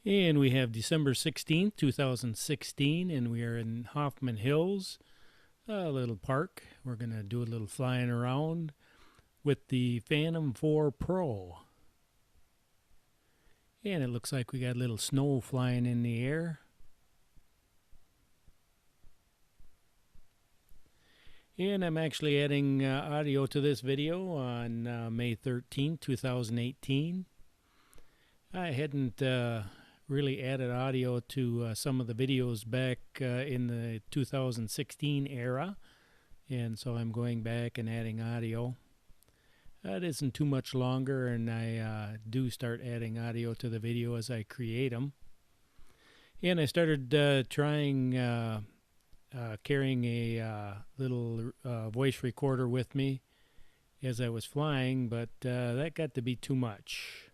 And we have December 16th, 2016, and we are in Hoffman Hills, a little park. We're going to do a little flying around with the Phantom 4 Pro. And it looks like we got a little snow flying in the air. And I'm actually adding audio to this video on May 13th, 2018. I hadn't really added audio to some of the videos back in the 2016 era, and so I'm going back and adding audio. It isn't too much longer, and I do start adding audio to the video as I create them. And I started trying carrying a little voice recorder with me as I was flying, but that got to be too much.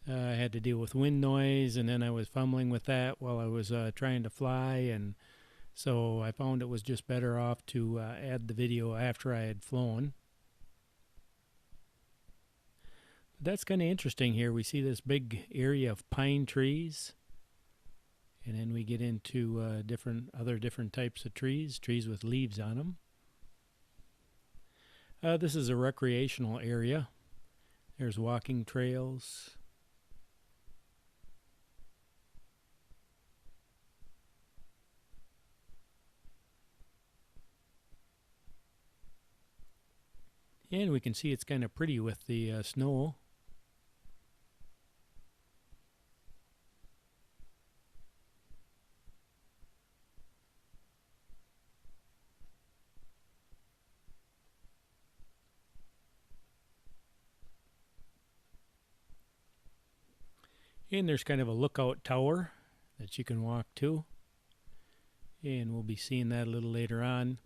I had to deal with wind noise, and then I was fumbling with that while I was trying to fly, and so I found it was just better off to add the video after I had flown. But that's kind of interesting here. We see this big area of pine trees, and then we get into other different types of trees with leaves on them. This is a recreational area. There's walking trails. And we can see it's kind of pretty with the snow. And there's kind of a lookout tower that you can walk to. And we'll be seeing that a little later on.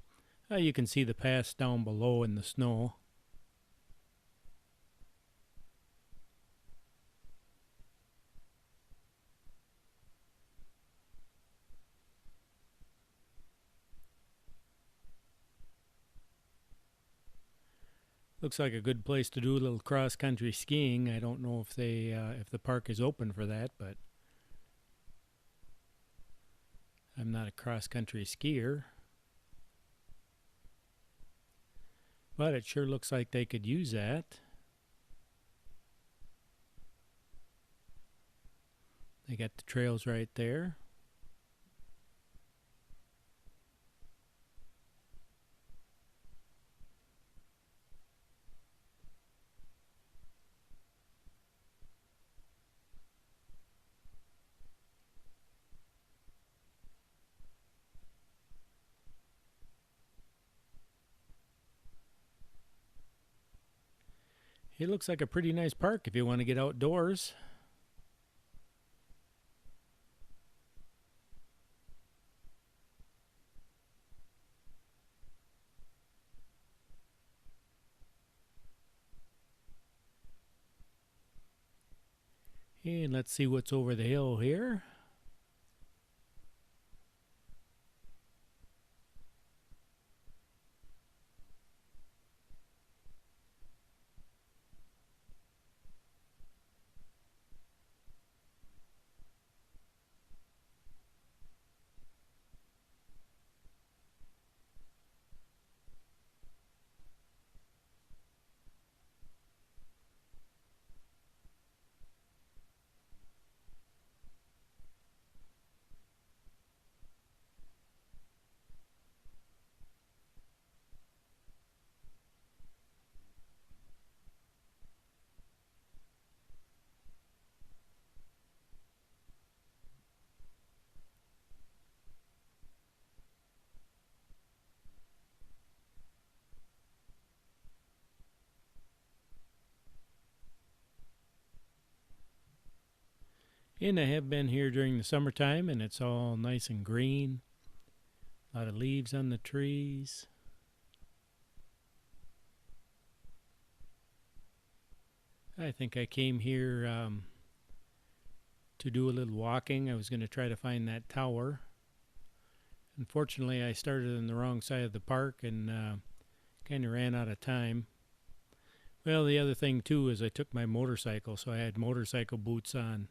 You can see the pass down below in the snow. Looks like a good place to do a little cross-country skiing. I don't know if if the park is open for that, but I'm not a cross-country skier. But it sure looks like they could use that. They got the trails right there. It looks like a pretty nice park if you want to get outdoors. And let's see what's over the hill here. And I have been here during the summertime, and it's all nice and green. A lot of leaves on the trees. I think I came here to do a little walking. I was going to try to find that tower. Unfortunately, I started on the wrong side of the park and kind of ran out of time. Well, the other thing too is I took my motorcycle, so I had motorcycle boots on.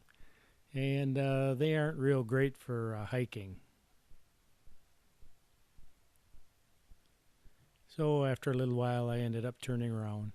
and they aren't real great for hiking. So after a little while, I ended up turning around.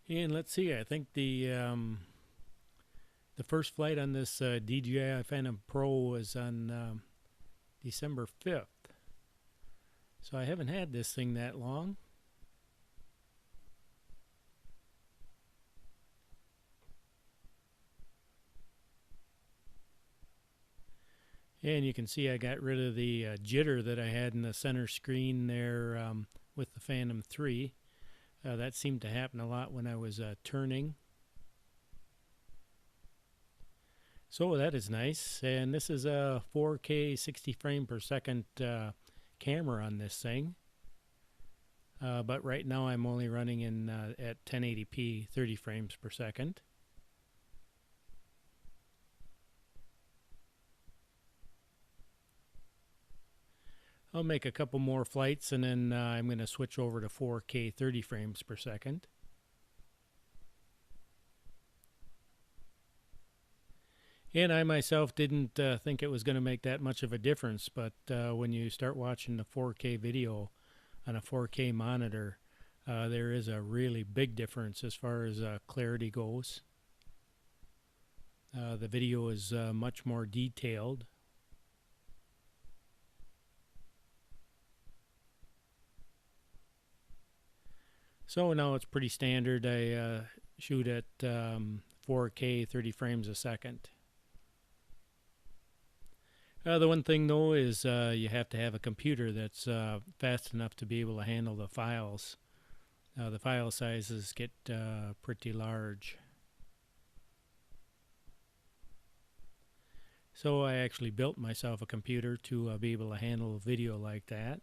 And let's see, I think the first flight on this DJI Phantom Pro was on December 5th. So I haven't had this thing that long. And you can see I got rid of the jitter that I had in the center screen there with the Phantom 3. That seemed to happen a lot when I was turning. So that is nice. And this is a 4K 60 frame per second camera on this thing. But right now I'm only running in at 1080p 30 frames per second. I'll make a couple more flights and then I'm going to switch over to 4K 30 frames per second. And I myself didn't think it was going to make that much of a difference, but when you start watching the 4K video on a 4K monitor, there is a really big difference as far as clarity goes. The video is much more detailed. So now it's pretty standard. I shoot at 4K 30 frames a second. The one thing though is you have to have a computer that's fast enough to be able to handle the files. The file sizes get pretty large. So I actually built myself a computer to be able to handle video like that.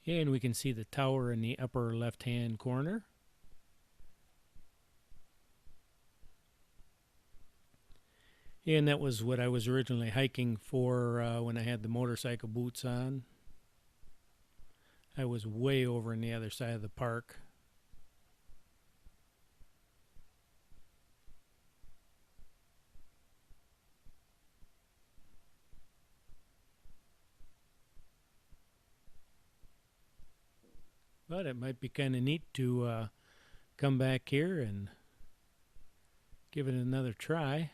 And we can see the tower in the upper left-hand corner. And that was what I was originally hiking for when I had the motorcycle boots on. I was way over on the other side of the park. But it might be kind of neat to come back here and give it another try.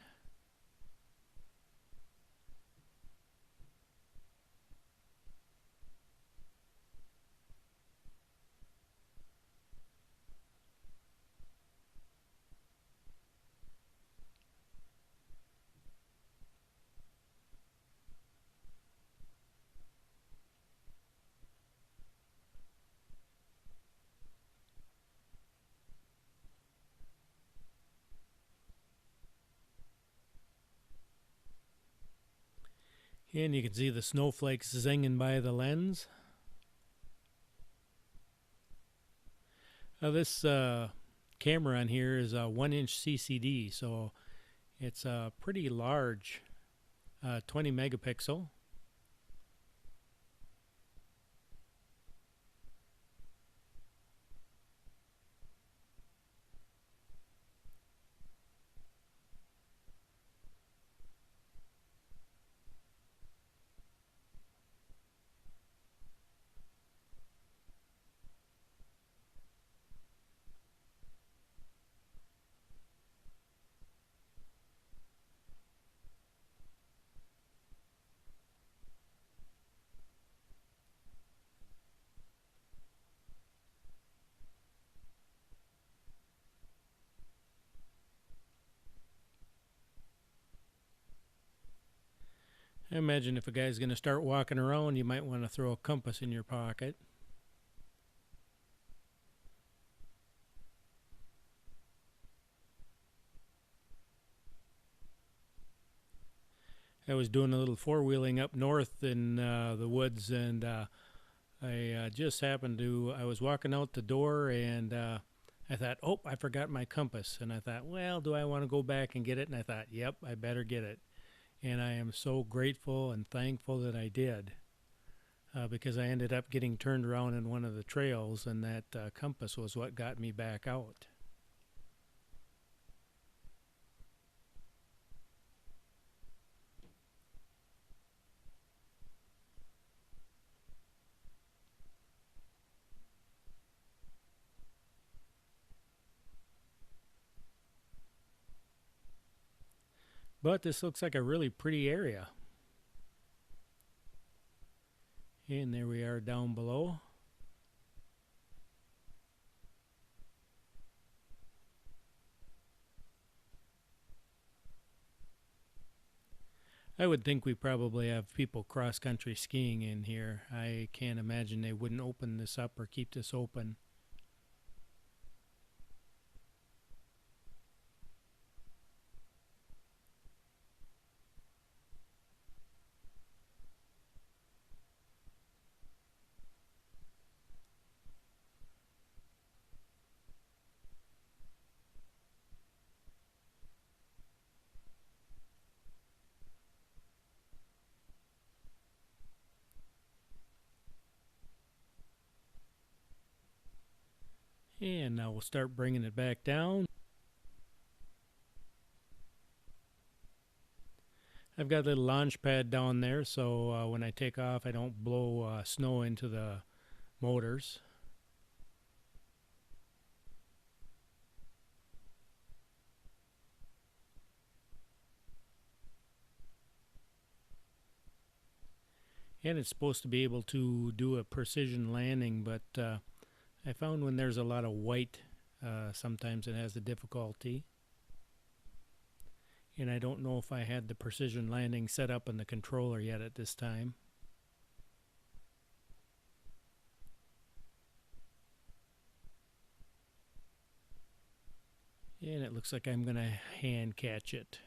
And you can see the snowflakes zinging by the lens. This camera on here is a 1-inch CCD, so it's a pretty large 20 megapixel. I imagine if a guy's going to start walking around, you might want to throw a compass in your pocket. I was doing a little four-wheeling up north in the woods, and I just happened to, I was walking out the door, and I thought, oh, I forgot my compass. And I thought, well, do I want to go back and get it? And I thought, yep, I better get it. And I am so grateful and thankful that I did, because I ended up getting turned around in one of the trails, and that compass was what got me back out. But this looks like a really pretty area. And there we are down below. I would think we probably have people cross-country skiing in here. I can't imagine they wouldn't open this up or keep this open. And now we'll start bringing it back down. I've got a little launch pad down there, so when I take off, I don't blow snow into the motors. And it's supposed to be able to do a precision landing, but I found when there's a lot of white, sometimes it has the difficulty. And I don't know if I had the precision landing set up in the controller yet at this time. And it looks like I'm going to hand catch it.